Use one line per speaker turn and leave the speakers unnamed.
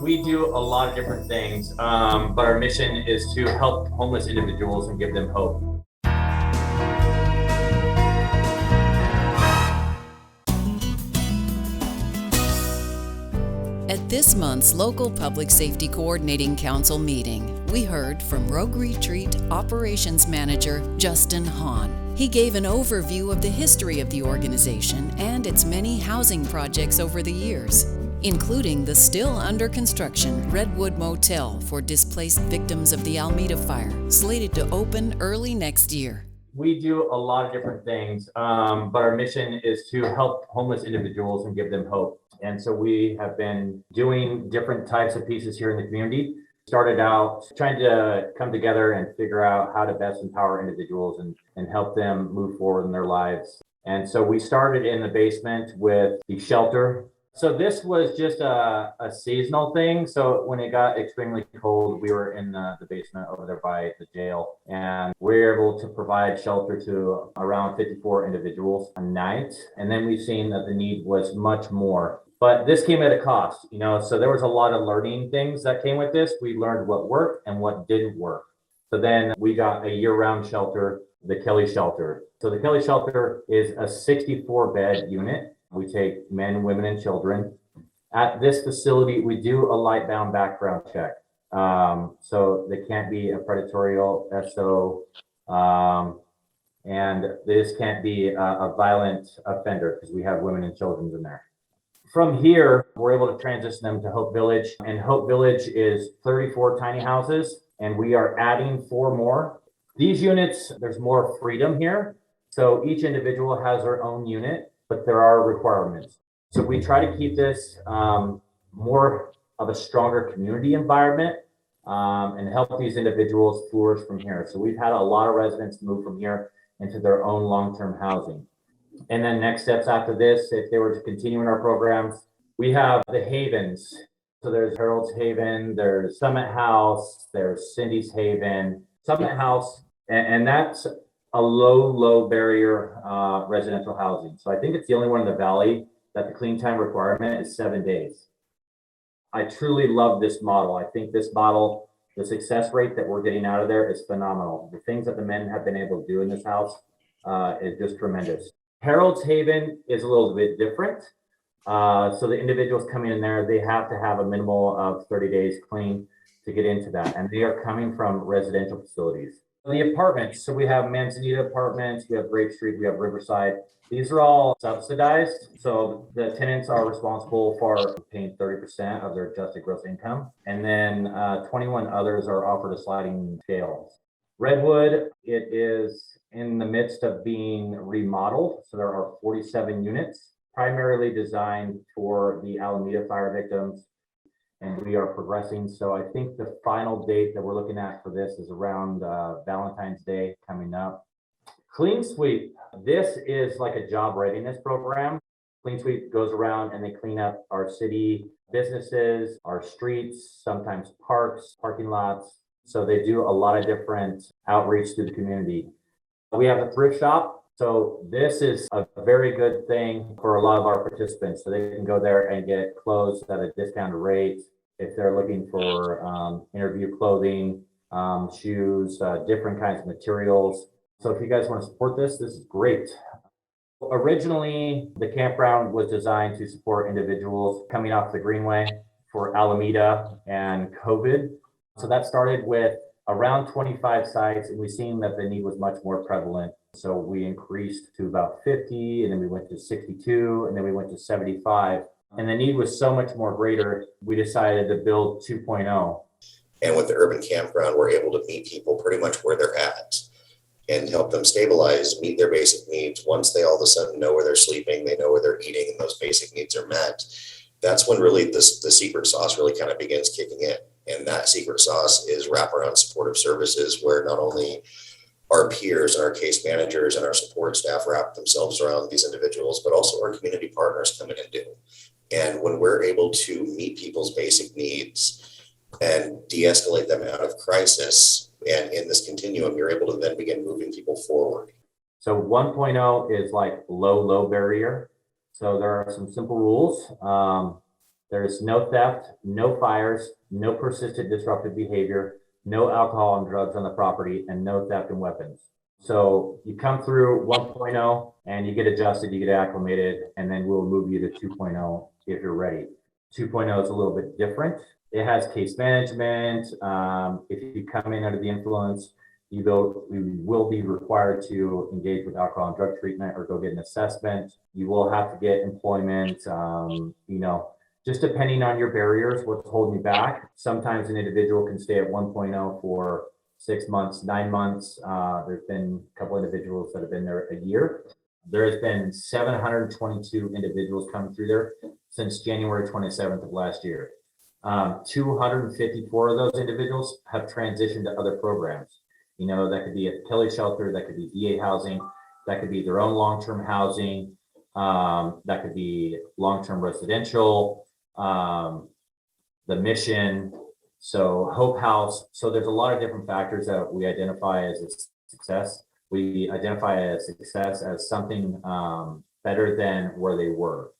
We do a lot of different things, but our mission is to help homeless individuals and give them hope.
At this month's local Public Safety Coordinating Council meeting, we heard from Rogue Retreat Operations Manager Justin Hahn. He gave an overview of the history of the organization and its many housing projects over the years, including the still under construction Redwood Motel for displaced victims of the Alameda Fire, slated to open early next year.
We do a lot of different things, but our mission is to help homeless individuals and give them hope. And so we have been doing different types of pieces here in the community. Started out trying to come together and figure out how to best empower individuals and help them move forward in their lives. And so we started in the basement with the shelter. So this was just a seasonal thing. So when it got extremely cold, we were in the basement over there by the jail, and we were able to provide shelter to around 54 individuals a night. And then we've seen that the need was much more. But this came at a cost, so there was a lot of learning things that came with this. We learned what worked and what didn't work. So then we got a year-round shelter, the Kelly Shelter. So the Kelly Shelter is a 64-bed unit. We take men, women, and children. At this facility, we do a light-bound background check. So they can't be a predatory SO, and this can't be a violent offender because we have women and children in there. From here, we're able to transition them to Hope Village, and Hope Village is 34 tiny houses, and we are adding 4 more. These units, there's more freedom here. So each individual has their own unit, but there are requirements. So we try to keep this more of a stronger community environment and help these individuals flourish from here. So we've had a lot of residents move from here into their own long-term housing. And then next steps after this, if they were to continue in our programs, we have the havens. So there's Harold's Haven, there's Summit House, there's Cindy's Haven. Summit House, and that's a low barrier residential housing. So I think it's the only one in the valley that the clean time requirement is 7 days. I truly love this model. I think this model, the success rate that we're getting out of there is phenomenal. The things that the men have been able to do in this house is just tremendous. Harold's Haven is a little bit different. So the individuals coming in there, they have to have a minimal of 30 days clean to get into that. And they are coming from residential facilities. The apartments, so we have Manzanita apartments, we have Grape Street, we have Riverside. These are all subsidized. So the tenants are responsible for paying 30% of their adjusted gross income. And then 21 others are offered a sliding scale. Redwood, it is in the midst of being remodeled. So there are 47 units, primarily designed for the Alameda fire victims, and we are progressing. So I think the final date that we're looking at for this is around Valentine's Day coming up. Clean Sweep, this is like a job readiness program. Clean Sweep goes around and they clean up our city businesses, our streets, sometimes parks, parking lots. So they do a lot of different outreach to the community. We have a thrift shop. So this is a very good thing for a lot of our participants. So they can go there and get clothes at a discounted rate. If they're looking for interview clothing, shoes, different kinds of materials. So if you guys want to support this, this is great. Originally, the campground was designed to support individuals coming off the Greenway for Alameda and COVID. So that started with around 25 sites, and we've seen that the need was much more prevalent. So we increased to about 50, and then we went to 62, and then we went to 75. And the need was so much more greater, we decided to build 2.0.
And with the urban campground, we're able to meet people pretty much where they're at and help them stabilize, meet their basic needs. Once they all of a sudden know where they're sleeping, they know where they're eating, and those basic needs are met, that's when really the secret sauce really kind of begins kicking in. And that secret sauce is wraparound supportive services, where not only our peers and our case managers and our support staff wrap themselves around these individuals, but also our community partners come in and do. And when we're able to meet people's basic needs and de-escalate them out of crisis, and in this continuum, you're able to then begin moving people forward.
So 1.0 is like low barrier. So there are some simple rules. There's no theft, no fires, no persistent disruptive behavior, no alcohol and drugs on the property, and no theft and weapons. So you come through 1.0 and you get adjusted, you get acclimated, and then we'll move you to 2.0 if you're ready. 2.0 is a little bit different. It has case management. If you come in under the influence, we will be required to engage with alcohol and drug treatment or go get an assessment. You will have to get employment, just depending on your barriers, what's holding you back. Sometimes an individual can stay at 1.0 for 6 months, 9 months. There's been a couple individuals that have been there a year. There has been 722 individuals coming through there since January 27th of last year. 254 of those individuals have transitioned to other programs. That could be a Kelly shelter, that could be VA housing, that could be their own long-term housing, that could be long-term residential, the mission, so Hope House. So there's a lot of different factors that we identify as a success. We identify as success as something better than where they were.